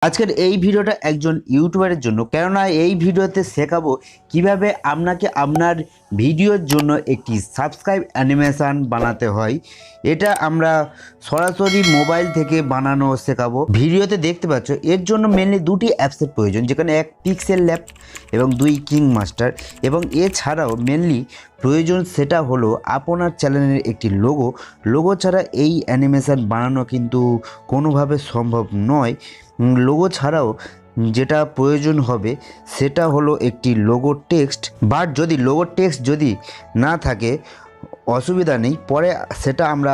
আজকের এই ভিডিওটা একজন ইউটিউবারের জন্য, কেননা এই ভিডিওতে শেখাবো কিভাবে আপনাকে আপনার ভিডিওর জন্য একটি সাবস্ক্রাইব অ্যানিমেশন বানাতে হয়। এটা আমরা সরাসরি মোবাইল থেকে বানানো শেখাবো। ভিডিওতে দেখতে পাচ্ছ এর জন্য মেনলি দুটি অ্যাপসের প্রয়োজন, যেখানে এক পিক্সেল ল্যাব এবং দুই কিং মাস্টার, এবং এছাড়াও মেনলি প্রয়োজন সেটা হলো আপনার চ্যানেলের একটি লোগো ছাড়া এই অ্যানিমেশন বানানো কিন্তু কোনোভাবে সম্ভব নয়। লোগো ছাড়াও যেটা প্রয়োজন হবে সেটা হলো একটি লোগো টেক্সট, বাট যদি লোগো টেক্সট যদি না থাকে অসুবিধা নেই, পরে সেটা আমরা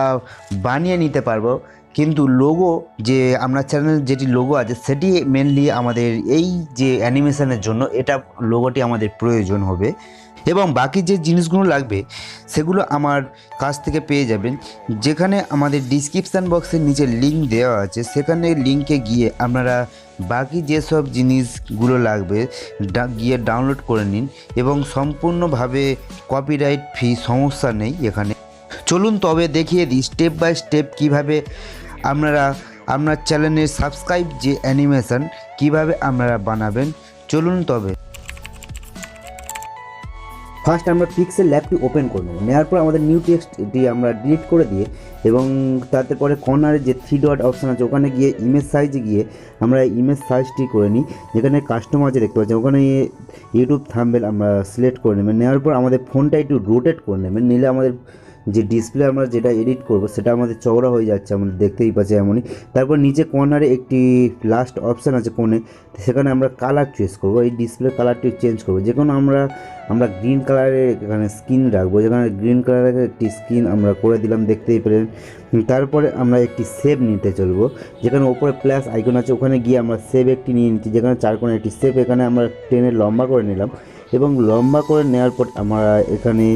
বানিয়ে নিতে পারবো। কিন্তু লোগো যে আমরা চ্যানেল যেটি লোগো আছে সেটি মেনলি আমাদের এই যে অ্যানিমেশনের জন্য এটা লোগোটি আমাদের প্রয়োজন হবে, এবং বাকি যে জিনিসগুলো লাগবে সেগুলো আমার কাছ থেকে পেয়ে যাবেন, যেখানে আমাদের ডিসক্রিপশান বক্সের নিচে লিঙ্ক দেওয়া আছে। সেখানে লিঙ্কে গিয়ে আপনারা বাকি যেসব জিনিসগুলো লাগবে গিয়ে ডাউনলোড করে নিন, এবং সম্পূর্ণভাবে কপিরাইট ফ্রি, সমস্যা নেই এখানে। চলুন তবে দেখিয়ে দিই স্টেপ বাই স্টেপ কীভাবে আপনারা আপনার চ্যানেলের সাবস্ক্রাইব যে অ্যানিমেশন কীভাবে আপনারা বানাবেন। চলুন তবে ফার্স্ট আমরা পিক্সেল ল্যাবটি ওপেন করে নেব। নেওয়ার পর আমাদের নিউ টেক্সট এটি আমরা ডিলিট করে দিয়ে, এবং তাতে পরে কর্নারে যে 3 ডট অপশান আছে ওখানে গিয়ে ইমেজ সাইজে গিয়ে আমরা ইমেজ সাইজটি করে নিই। যেখানে কাস্টম আছে দেখতে পাচ্ছি, ওখানে ইউটিউব থাম্বনেল আমরা সিলেক্ট করে নেবেন। নেওয়ার পর আমাদের ফোনটা একটু রোটেট করে নেবেন, নিলে আমাদের যে ডিসপ্লে আমরা যেটা এডিট করব সেটা আমাদের চওড়া হয়ে যাচ্ছে, আমাদের দেখতেই পাচ্ছি এমনই। তারপর নিচে কর্নারে একটি লাস্ট অপশান আছে কোণে, সেখানে আমরা কালার চয়েস করব। এই ডিসপ্লে কালারটি চেঞ্জ করব, যে কোনো আমরা গ্রিন কালারের এখানে স্কিন রাখবো, যেখানে গ্রিন কালারের একটি স্কিন আমরা করে দিলাম, দেখতেই পেলেন। তারপরে আমরা একটি সেভ নিতে চলবো, যেখানে ওপরে প্লাস আইকন আছে ওখানে গিয়ে আমরা সেভ একটি নিয়ে নিচ্ছি, যেখানে 4 কোণে একটি সেভ এখানে আমরা টেনে লম্বা করে নিলাম। এবং লম্বা করে নেওয়ার পর আমরা এখানে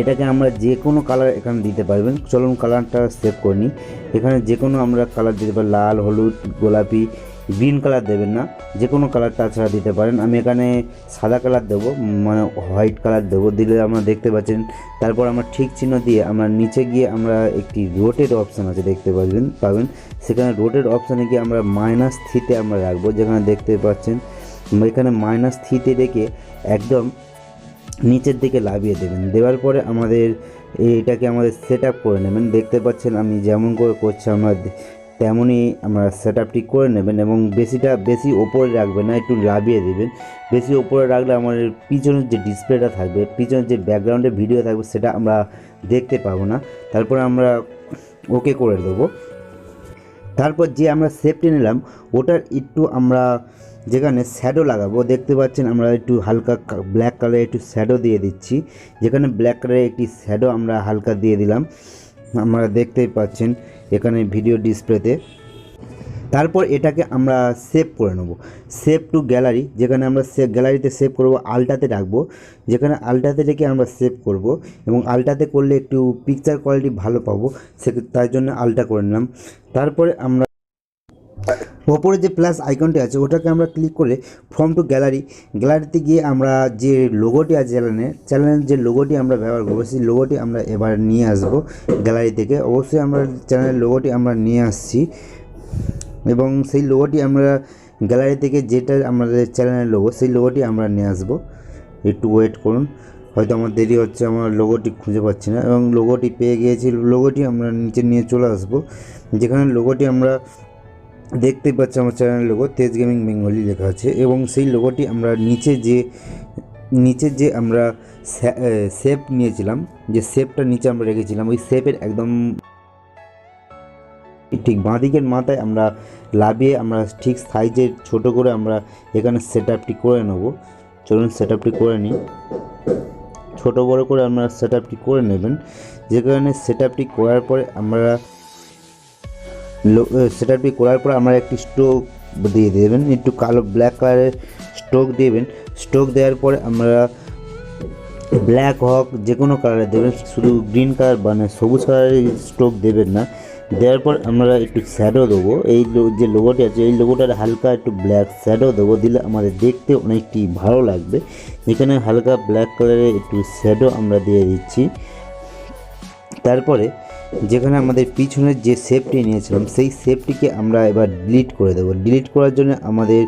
এটাকে আমরা যে কোনো কালার এখানে দিতে পারবেন। চলুন কালারটা সেভ করে নিই। এখানে যে কোনো আমরা কালার দিতে পারি, লাল, হলুদ, গোলাপি, গ্রিন কালার দেবেন না, যে কোনো কালার তাছাড়া দিতে পারেন। আমি এখানে সাদা কালার দেবো, মানে হোয়াইট কালার দেবো, দিলে আমরা দেখতে পাচ্ছেন। তারপর আমরা ঠিক চিহ্ন দিয়ে আমরা নিচে গিয়ে আমরা একটি রোটেট অপশান আছে দেখতে পাবেন, সেখানে রোটেট অপশানে গিয়ে আমরা -3 আমরা রাখবো, যেখানে দেখতে পাচ্ছেন। এখানে -3 রেখে একদম নিচের দিকে লাভিয়ে দেবেন। দেওয়ার পরে আমাদের এটাকে আমাদের সেট আপ করে নেবেন। দেখতে পাচ্ছেন আমি যেমন করে করছি আমরা তেমনই আমরা সেট আপটি করে নেবেন, এবং বেশি ওপরে রাখবেন না, একটু লাভিয়ে দেবেন। বেশি ওপরে রাখলে আমাদের পিছনের যে ডিসপ্লেটা থাকবে, পিছনের যে ব্যাকগ্রাউন্ডে ভিডিও থাকবে সেটা আমরা দেখতে পাবো না। তারপরে আমরা ওকে করে দেবো। তারপর যে আমরা সেভটি নিলাম ওটার একটু আমরা যেখানে শ্যাডো লাগাবো, দেখতে পাচ্ছেন আমরা একটু হালকা ব্ল্যাক কালারে একটু শ্যাডো দিয়ে দিচ্ছি, যেখানে ব্ল্যাক কালারে একটি শ্যাডো আমরা হালকা দিয়ে দিলাম, আমরা দেখতেই পাচ্ছেন এখানে ভিডিও ডিসপ্লেতে। তারপর এটাকে আমরা সেভ করে নেব, সেভ টু গ্যালারি, যেখানে আমরা গ্যালারিতে সেভ করব, আলটাতে রাখবো, যেখানে আলটাতে রেখে আমরা সেভ করব, এবং আলটাতে করলে একটু পিকচার কোয়ালিটি ভালো পাবো, তাই জন্য আলটা করে নিলাম। তারপরে আমরা ওপরে যে প্লাস আইকনটি আছে ওটাকে আমরা ক্লিক করে ফ্রম টু গ্যালারিতে গিয়ে আমরা যে লোগোটি আছে চ্যানেলের যে লোগোটি আমরা ব্যবহার করবো সেই লোগোটি আমরা এবার নিয়ে আসব গ্যালারি থেকে। অবশ্যই আমরা চ্যানেলের লোগোটি আমরা নিয়ে আসছি, এবং সেই লোগোটি আমরা গ্যালারি থেকে যেটা আমাদের চ্যানেলের লোগো সেই লোগোটি আমরা নিয়ে আসব। একটু ওয়েট করুন, হয়তো আমার দেরি হচ্ছে, আমার লোগোটি খুঁজে পাচ্ছি না, এবং লোগোটি পেয়ে গিয়েছি। লোগোটি আমরা নিচে নিয়ে চলে আসব, যেখানে লোগোটি আমরা দেখতেই পাচ্ছি আমার চ্যানেলের লোগো তেজ গেমিং বেঙ্গলি লেখা আছে, এবং সেই লোগোটি আমরা নিচে যে আমরা শেপ নিয়েছিলাম, যে শেপটা নিচে আমরা রেখেছিলাম, ওই শেপের একদম ঠিক বাঁদিকের মাথায় আমরা লাভিয়ে আমরা ঠিক সাইজের ছোট করে আমরা এখানে সেট আপটি করে নেব। চলুন সেট আপটি করে নিই। ছোটো বড়ো করে আমরা সেট আপটি করে নেবেন, যেখানে সেট আপটি করার পরে আমরা সেটআপটি করার পর আমরা একটি স্ট্রোক দিয়ে দেবেন, একটু কালো ব্ল্যাক কালারের স্ট্রোক দেবেন। স্ট্রোক দেওয়ার পরে আমরা ব্ল্যাক হোক যে কোনো কালারে দেবেন, শুধু গ্রিন কালার মানে সবুজ কালারের স্ট্রোক দেবেন না। দেওয়ার পর আমরা একটু শ্যাডো দেবো, এই যে লোগোটি আছে এই লোগোটার হালকা একটু ব্ল্যাক শ্যাডো দেবো, দিলে আমাদের দেখতে অনেকটি ভালো লাগবে। এখানে হালকা ব্ল্যাক কালারের একটু শ্যাডো আমরা দিয়ে দিচ্ছি। তারপরে যেখানে আমাদের পিছনের যে শেপটি নিয়েছিলাম সেই শেপটিকে আমরা এবার ডিলিট করে দেবো। ডিলিট করার জন্য আমাদের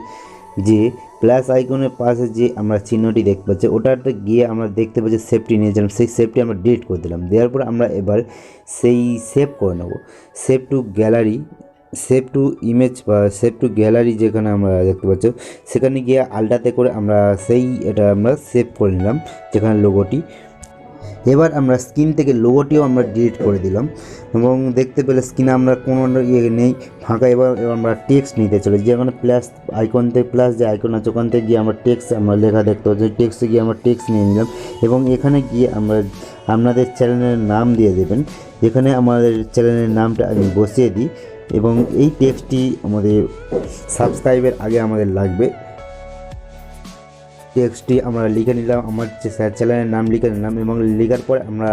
যে প্লাস আইকনের পাশে যে আমরা চিহ্নটি দেখতে পাচ্ছি ওটাতে গিয়ে আমরা দেখতে পাচ্ছি শেপটি নিয়েছিলাম, সেই শেপটি আমরা ডিলিট করে দিলাম। দেওয়ার পর আমরা এবার সেই সেভ করে নেব। Save two gallery, save two image বা সেভ টু গ্যালারি যেখানে আমরা দেখতে পাচ্ছি সেখানে গিয়ে আলটাতে করে আমরা এটা আমরা সেভ করে নিলাম যেখানে লোগোটি। এবার আমরা স্ক্রিন থেকে লোগোটিও আমরা ডিলিট করে দিলাম এবং দেখতে পেলে স্ক্রিনে আমরা কোনো নেই ফাঁকা। এবার আমরা টেক্সট নিতে চলে যেখানে প্লাস আইকন থেকে প্লাস যে আইকন আছে ওখান থেকে গিয়ে আমরা টেক্সট আমরা লেখা দেখতে পাচ্ছি, টেক্সটে গিয়ে আমরা টেক্সট নিয়ে নিলাম এবং এখানে গিয়ে আমরা আপনাদের চ্যানেলের নাম দিয়ে দেবেন। যেখানে আমাদের চ্যানেলের নামটা আমি বসিয়ে দিই এবং এই টেক্সটটি আমাদের সাবস্ক্রাইবের আগে আমাদের লাগবে। টেক্সটটি আমরা লিখে নিলাম, আমার চ্যানেলের নাম লিখে নিলাম এবং লেখার পর আমরা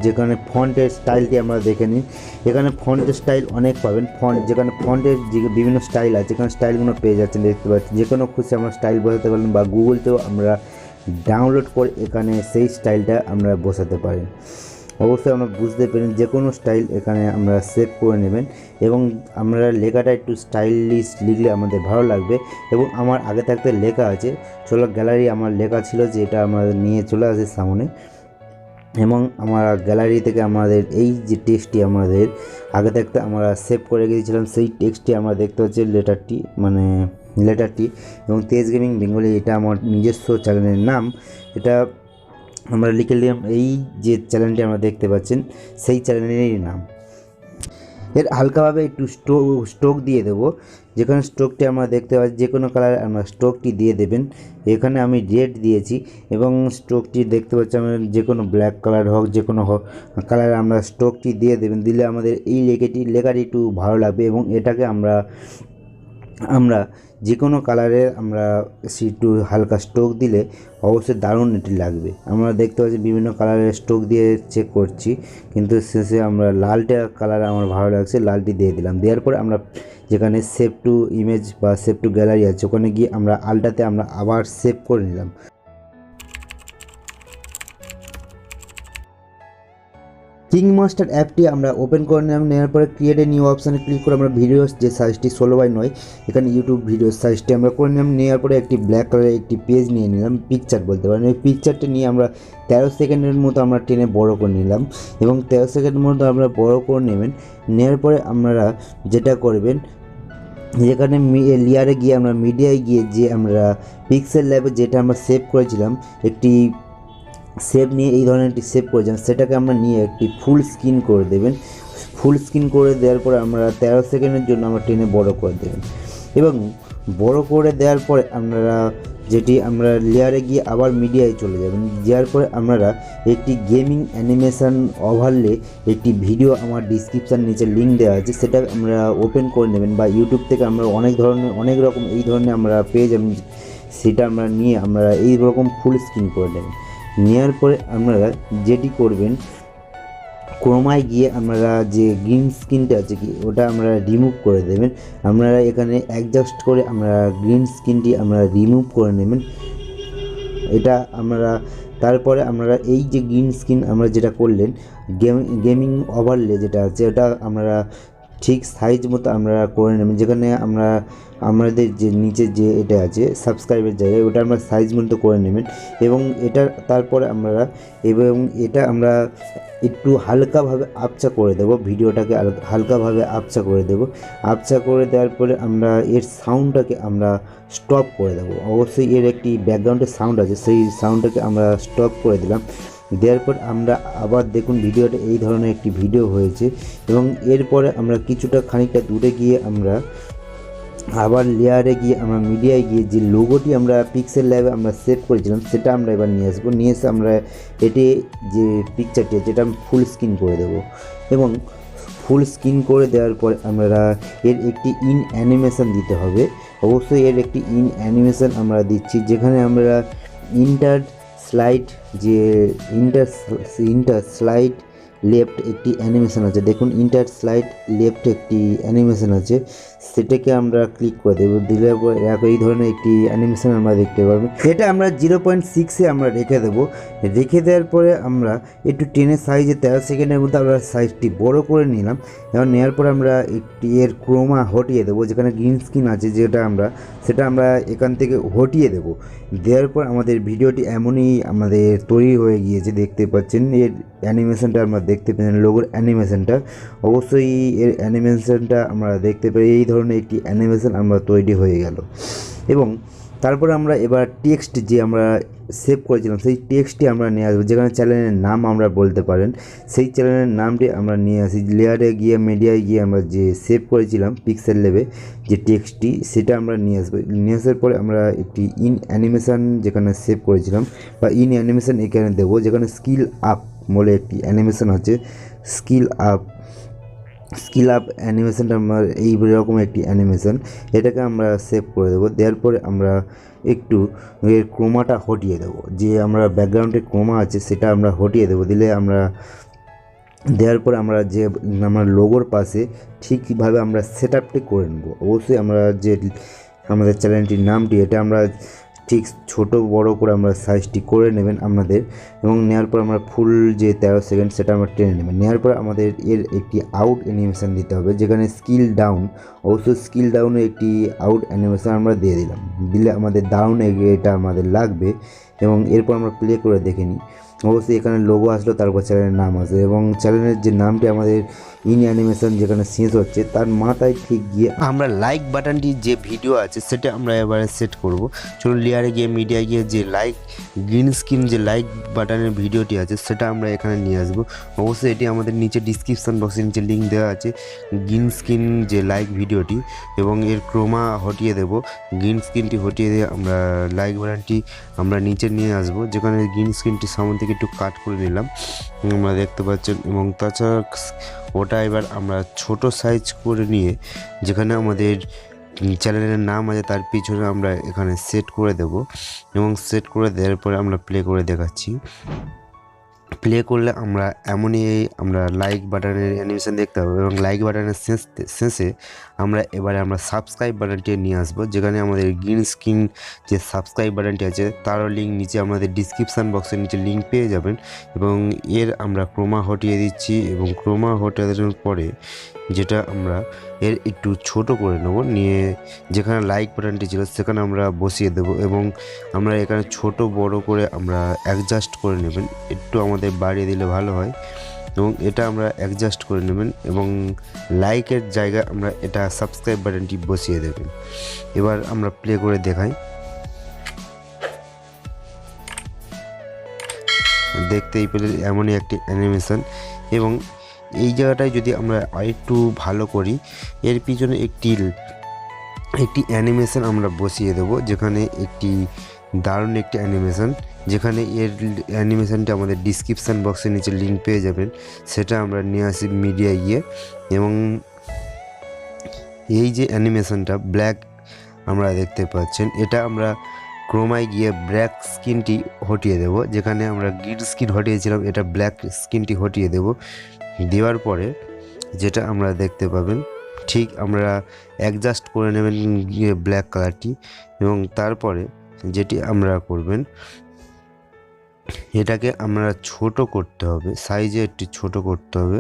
যেখানে ফন্টের স্টাইলটি আমরা দেখে নিই। এখানে ফন্টের স্টাইল অনেক পাবেন, যেখানে ফন্টের যে বিভিন্ন স্টাইল আছে এখানে স্টাইলগুলো পেয়ে যাচ্ছেন দেখতে পাচ্ছি। যে কোনো খুশি আমরা স্টাইল বসাতে পারেন বা গুগলতেও আমরা ডাউনলোড করে এখানে সেই স্টাইলটা আমরা বসাতে পারি। অবশ্যই আমরা বুঝতে পারেন যে কোনো স্টাইল এখানে আমরা সেভ করে নেবেন এবং আমরা লেখাটা একটু স্টাইলিশ লিখলে আমাদের ভালো লাগবে। এবং আমার আগে থাকতে লেখা আছে চলো গ্যালারি, আমার লেখা ছিল যে এটা আমাদের নিয়ে চলে আসে সামনে এবং আমার গ্যালারি থেকে আমাদের এই যে টেক্সটটি আমাদের আগে থাকতে আমরা সেভ করে গিয়েছিলাম সেই টেক্সটটি আমরা দেখতে পাচ্ছি লেটারটি এবং তেজ গেমিং বেঙ্গলি এটা আমার নিজস্ব চ্যানেলের নাম। এটা আমরা লিখে নিলাম, এই যে চ্যানেলটি আমরা দেখতে পাচ্ছেন সেই চ্যানেলেরই নাম। এর হালকাভাবে একটু স্ট্রোক দিয়ে দেবো, যেখানে স্ট্রোকটি আমরা দেখতে পাচ্ছি যে কোনো কালারে আমরা স্ট্রোকটি দিয়ে দেবেন। এখানে আমি রেড দিয়েছি এবং স্ট্রোকটি দেখতে পাচ্ছি আমরা যে কোনো ব্ল্যাক কালার হোক যে কোনো কালারে আমরা স্ট্রোকটি দিয়ে দেবেন। দিলে আমাদের এই লেখাটি একটু ভালো লাগবে এবং এটাকে আমরা যে কোনো কালারে আমরা একটু হালকা স্ট্রোক দিলে অবশ্যই দারুণ এটি লাগবে। আমরা দেখতে পাচ্ছি বিভিন্ন কালারের স্ট্রোক দিয়ে চেক করছি কিন্তু শেষে আমরা লালটা কালার আমার ভালো লাগছে, লালটি দিয়ে দিলাম। দেওয়ার পরে আমরা যেখানে সেভ টু ইমেজ বা সেভ টু গ্যালারি আছে ওখানে গিয়ে আমরা আলটাতে আমরা আবার সেভ করে নিলাম। কিংমাস্টার অ্যাপটি আমরা ওপেন করে নিলাম। নেওয়ার পরে ক্রিয়েট এ নিউ অপশানে ক্লিক করে আমরা ভিডিওস যে সাইজটি 16:9 এখানে ইউটিউব ভিডিও সাইজটি আমরা করে নিলাম। নেওয়ার পরে একটি ব্ল্যাক কালারের একটি পেজ নিয়ে নিলাম, পিকচার বলতে পারেন। এই পিকচারটা নিয়ে আমরা 13 সেকেন্ডের মতো আমরা টেনে বড় করে নিলাম এবং 13 সেকেন্ডের মতো আমরা বড় করে নেবেন। নেওয়ার পরে আপনারা যেটা করবেন যেখানে লেয়ারে গিয়ে আমরা মিডিয়ায় গিয়ে যে আমরা পিক্সেল ল্যাবে যেটা আমরা সেভ করেছিলাম একটি সেভ নিয়ে এই ধরনের একটি সেভ করেছিলাম সেটাকে আমরা নিয়ে একটি ফুল স্ক্রিন করে দেবেন। ফুল স্ক্রিন করে দেওয়ার পরে আমরা 13 সেকেন্ডের জন্য আমরা টেনে বড় করে দেবেন এবং বড় করে দেওয়ার পরে আপনারা যেটি আমরা লেয়ারে গিয়ে আবার মিডিয়ায় চলে যাবেন। যাওয়ার পরে আপনারা একটি গেমিং অ্যানিমেশন ওভারলে একটি ভিডিও আমার ডিসক্রিপশান নিচে লিঙ্ক দেওয়া আছে সেটা আমরা ওপেন করে নেবেন বা ইউটিউব থেকে আমরা অনেক রকম এই ধরনের আমরা পেয়ে যাবেন, সেটা আমরা নিয়ে আমরা এই রকম ফুল স্ক্রিন করে নেবেন। নেওয়ার পরে আপনারা যেটি করবেন ক্রোমায় গিয়ে আপনারা যে গ্রিন স্ক্রিনটা আছে কি ওটা আমরা রিমুভ করে দেবেন। আপনারা এখানে অ্যাডজাস্ট করে আমরা গ্রিন স্ক্রিনটি আমরা রিমুভ করে নেবেন। এটা আমরা তারপরে আপনারা এই যে গ্রিন স্ক্রিন আমরা যেটা করলেন গেমিং ওভারলে যেটা আছে ওটা আমরা ঠিক সাইজ মতো আমরা করে নেবেন। যেখানে আমাদের যে নিচে যে এটা আছে সাবস্ক্রাইবের জায়গায় ওটা আমরা সাইজ মতো করে নেবেন এবং তারপরে এটা আমরা একটু হালকাভাবে আপচা করে দেবো, ভিডিওটাকে হালকাভাবে আপচা করে দেবো। আপচা করে দেওয়ার পরে আমরা এর সাউন্ডটাকে আমরা স্টপ করে দেবো। অবশ্যই এর একটি ব্যাকগ্রাউন্ডের সাউন্ড আছে সেই সাউন্ডটাকে আমরা স্টপ করে দিলাম। দেওয়ার পর আমরা আবার দেখুন ভিডিওটা এই ধরনের একটি ভিডিও হয়েছে এবং এরপরে আমরা খানিকটা দূরে গিয়ে আমরা আবার লেয়ারে গিয়ে আমরা মিডিয়ায় গিয়ে যে লোগোটি আমরা পিক্সেল ল্যাবে আমরা সেভ করেছিলাম সেটা আমরা এবার নিয়ে আসবো। নিয়ে এসে আমরা এটি যে পিকচারটি যেটা ফুল স্ক্রিন করে দেবো এবং ফুল স্ক্রিন করে দেওয়ার পর আমরা এর একটি ইন অ্যানিমেশন দিতে হবে। অবশ্যই এর একটি ইন অ্যানিমেশন আমরা দিচ্ছি যেখানে আমরা ইন্টার স্লাইড লেফট একটি অ্যানিমেশন আছে, দেখুন ইন্টার স্লাইড লেফট একটি অ্যানিমেশন আছে সেটাকে আমরা ক্লিক করে দেবো, দিলে এই ধরনের একটি অ্যানিমেশন আমরা দেখতে পারবো। এটা আমরা 0.6-এ আমরা রেখে দেবো। রেখে দেওয়ার পরে আমরা একটু টেনের সাইজে 13 সেকেন্ডের মধ্যে আমরা সাইজটি বড় করে নিলাম। এবং নেওয়ার পরে আমরা একটি এর ক্রোমা হটিয়ে দেবো, যেখানে গ্রিন স্ক্রিন আছে সেটা আমরা এখান থেকে হটিয়ে দেবো। দেওয়ার পর আমাদের ভিডিওটি এমনই আমাদের তৈরি হয়ে গিয়েছে, দেখতে পাচ্ছেন। এর অ্যানিমেশনটা আমরা দেখতে পাচ্ছেন, লোগোর অ্যানিমেশনটা। অবশ্যই এর অ্যানিমেশনটা আমরা দেখতে পাই, এই ধরনের একটি অ্যানিমেশন আমরা তৈরি হয়ে গেল। এবং তারপরে আমরা এবার টেক্সট যে আমরা সেভ করেছিলাম সেই টেক্সটটি আমরা নিয়ে আসবো, যেখানে চ্যানেলের নাম আমরা বলতে পারেন। সেই চ্যানেলের নামটি আমরা নিয়ে আসি, লেয়ারে গিয়ে মিডিয়ায় গিয়ে আমরা যে সেভ করেছিলাম পিক্সেল লেভে যে টেক্সটটি, সেটা আমরা নিয়ে আসবো। নিয়ে আসার পরে আমরা একটি ইন অ্যানিমেশন যেখানে সেভ করেছিলাম বা ইন অ্যানিমেশন এখানে দেবো, যেখানে স্কিল আপ বলে একটি অ্যানিমেশন আছে। স্কিল আপ অ্যানিমেশনটা আমার এই রকম একটি অ্যানিমেশন, এটাকে আমরা সেভ করে দেবো। দেওয়ার পরে আমরা একটু এর ক্রোমাটা হটিয়ে দেবো, যে আমরা ব্যাকগ্রাউন্ডে ক্রোমা আছে সেটা আমরা হটিয়ে দেবো। দেওয়ার পরে আমরা যে আমার লোগোর পাশে ঠিকভাবে আমরা সেট আপটি করে নেব। অবশ্যই আমরা যে আমাদের চ্যানেলটির নামটি এটা আমরা ঠিক ছোট বড় করে আমরা সাইজটি করে নেবেন আপনাদের। এবং নেওয়ার পর আমরা ফুল যে 13 সেকেন্ড সেটা আমরা টেনে নেবেন। নেওয়ার পর আমাদের এর একটি আউট অ্যানিমেশন দিতে হবে, যেখানে স্কিল ডাউন, অবশ্যই স্কিল ডাউনে একটি আউট অ্যানিমেশন আমরা দিয়ে দিলে আমাদের দারুণ এটা আমাদের লাগবে। এবং এরপর আমরা প্লে করে দেখে নিই। অবশ্যই এখানে লোগো আসলো, তারপর চ্যানেলের নাম আসবে এবং চ্যানেলের যে নামটি আমাদের ইন অ্যানিমেশন যেখানে শেষ হচ্ছে তার মাথায় ঠিক গিয়ে আমরা লাইক বাটনটি যে ভিডিও আছে সেটা আমরা এবারে সেট করব। চলুন লেয়ারে গিয়ে মিডিয়ায় গিয়ে যে গ্রিন স্ক্রিন যে লাইক বাটনের ভিডিওটি আছে সেটা আমরা এখানে নিয়ে আসবো। অবশ্যই এটি আমাদের নিচে ডিসক্রিপশান বক্সের নিচে লিঙ্ক দেওয়া আছে, গ্রিন স্ক্রিন যে লাইক ভিডিওটি। এবং এর ক্রোমা হটিয়ে দেব, গ্রিন স্ক্রিনটি হটিয়ে দিয়ে আমরা লাইক বাটনটি আমরা নিচে নিয়ে আসবো, যেখানে গ্রিন স্ক্রিনটি সামনে থেকে একটু কাট করে নিলাম, আমরা দেখতে পাচ্ছেন। এবং তাছাড়া ওটা এবার আমরা ছোট সাইজ করে নিয়ে যেখানে আমাদের চ্যানেলের নাম আছে তার পিছনে আমরা এখানে সেট করে দেব। এবং সেট করে দেওয়ার পরে আমরা প্লে করে দেখাচ্ছি। প্লে করলে আমরা এমনই আমরা লাইক বাটনের অ্যানিমেশন দেখতে পাবো। এবং লাইক বাটনের শেষে এবারে আমরা সাবস্ক্রাইব বাটনটি নিয়ে আসবো, যেখানে আমাদের গ্রিন স্ক্রিন যে সাবস্ক্রাইব বাটনটি আছে তারও লিঙ্ক নিচে আমাদের ডিসক্রিপশান বক্সের নিচে লিঙ্ক পেয়ে যাবেন। এবং এর আমরা ক্রোমা হটিয়ে দিচ্ছি, এবং ক্রোমা হটিয়ে দেওয়ার পরে যেটা আমরা এর একটু ছোট করে নেব, নিয়ে যেখানে লাইক বাটনটি ছিল সেখানে আমরা বসিয়ে দেব। এবং আমরা এখানে ছোট বড় করে আমরা অ্যাডজাস্ট করে নেবেন, একটু আমাদের বাড়িয়ে দিলে ভালো হয়। এবং এটা আমরা অ্যাডজাস্ট করে নেবেন এবং লাইকের জায়গায় আমরা এটা সাবস্ক্রাইব বাটনটি বসিয়ে দেবেন। এবার আমরা প্লে করে দেখাই, দেখতেই পেলে এমনই একটি অ্যানিমেশন। এবং এই জায়গাটায় যদি আমরা আরেকটু ভালো করি, এর পিছনে একটি অ্যানিমেশন আমরা বসিয়ে দেবো, যেখানে দারুণ একটি অ্যানিমেশন, যেখানে এর অ্যানিমেশনটা আমাদের ডিসক্রিপশান বক্সের নিচে লিঙ্ক পেয়ে যাবেন। সেটা আমরা নিয়ে আসি মিডিয়ায় গিয়ে। এবং এই যে অ্যানিমেশনটা ব্ল্যাক আমরা দেখতে পাচ্ছেন, এটা আমরা ক্রোমায় গিয়ে ব্ল্যাক স্ক্রিনটি হটিয়ে দেব, যেখানে আমরা গ্রিন স্ক্রিন হটিয়েছিলাম এটা ব্ল্যাক স্ক্রিনটি হটিয়ে দেব। দেওয়ার পরে যেটা আমরা দেখতে পাবেন, ঠিক আমরা অ্যাডজাস্ট করে নেবেন ব্ল্যাক কালারটি। এবং তারপরে যেটি আমরা করবেন, এটাকে আমরা ছোট করতে হবে, সাইজে একটু ছোট করতে হবে,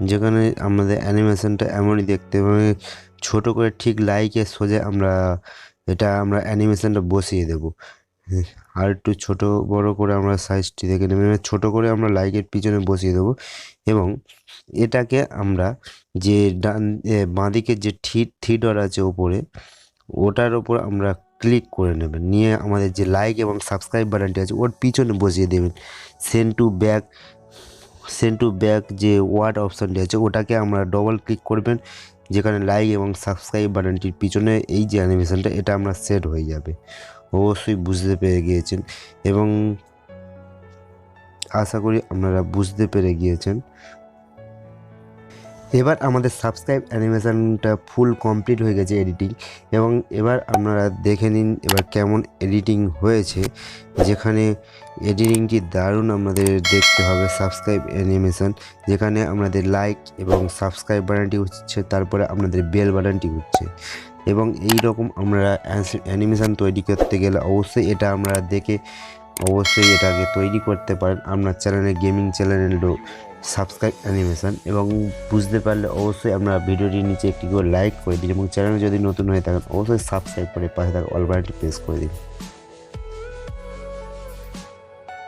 যেখানে আমাদের অ্যানিমেশনটা এমনই দেখতে হবে, ছোট করে ঠিক লাইকের সোজা আমরা অ্যানিমেশনটা বসিয়ে দেব। আর একটু ছোট বড় করে আমরা সাইজটি দেখে নেব, ছোট করে আমরা লাইকের পিছনে বসিয়ে দেবো। এবং এটাকে আমরা যে বাঁদিকে যে থ্রি ডট আছে ওপরে, ওটার ওপর আমরা ক্লিক করে নেবেন, নিয়ে আমাদের যে লাইক এবং সাবস্ক্রাইব বাটনটি আছে ওর পিছনে বসিয়ে দেবেন। সেন্ড টু ব্যাক যে ওয়ার্ড অপশানটি আছে ওটাকে আমরা ডবল ক্লিক করবেন, যেখানে লাইক এবং সাবস্ক্রাইব বাটনটির পিছনে এই যে অ্যানিমেশনটা এটা আমরা সেট হয়ে যাবে। অবশ্যই বুঝতে পেরে গিয়েছেন এবং আশা করি আপনারা বুঝতে পেরে গিয়েছেন। এবার আমাদের সাবস্ক্রাইব অ্যানিমেশনটা ফুল কমপ্লিট হয়ে গেছে এডিটিং, এবং এবার আপনারা দেখে নিন এবার কেমন এডিটিং হয়েছে। যেখানে এডিটিংটি দারুণ আমাদের দেখতে হবে সাবস্ক্রাইব অ্যানিমেশন, যেখানে আমাদের লাইক এবং সাবস্ক্রাইব বাটনটি হচ্ছে, তারপরে আপনাদের বেল বাটনটি হচ্ছে। এবং এই রকম আমরা অ্যানিমেশন তৈরি করতে গেলে অবশ্যই এটা আমরা দেখে অবশ্যই এটাকে তৈরি করতে পারেন আপনার চ্যানেলে, গেমিং চ্যানেলেরও সাবস্ক্রাইব অ্যানিমেশন। এবং বুঝতে পারলে অবশ্যই আপনারা ভিডিওটির নিচে একটি করে লাইক করে দিন, এবং চ্যানেলে যদি নতুন হয়ে থাকেন অবশ্যই সাবস্ক্রাইব করে পাশে থাকা অল বাটনটি প্রেস করে দিন।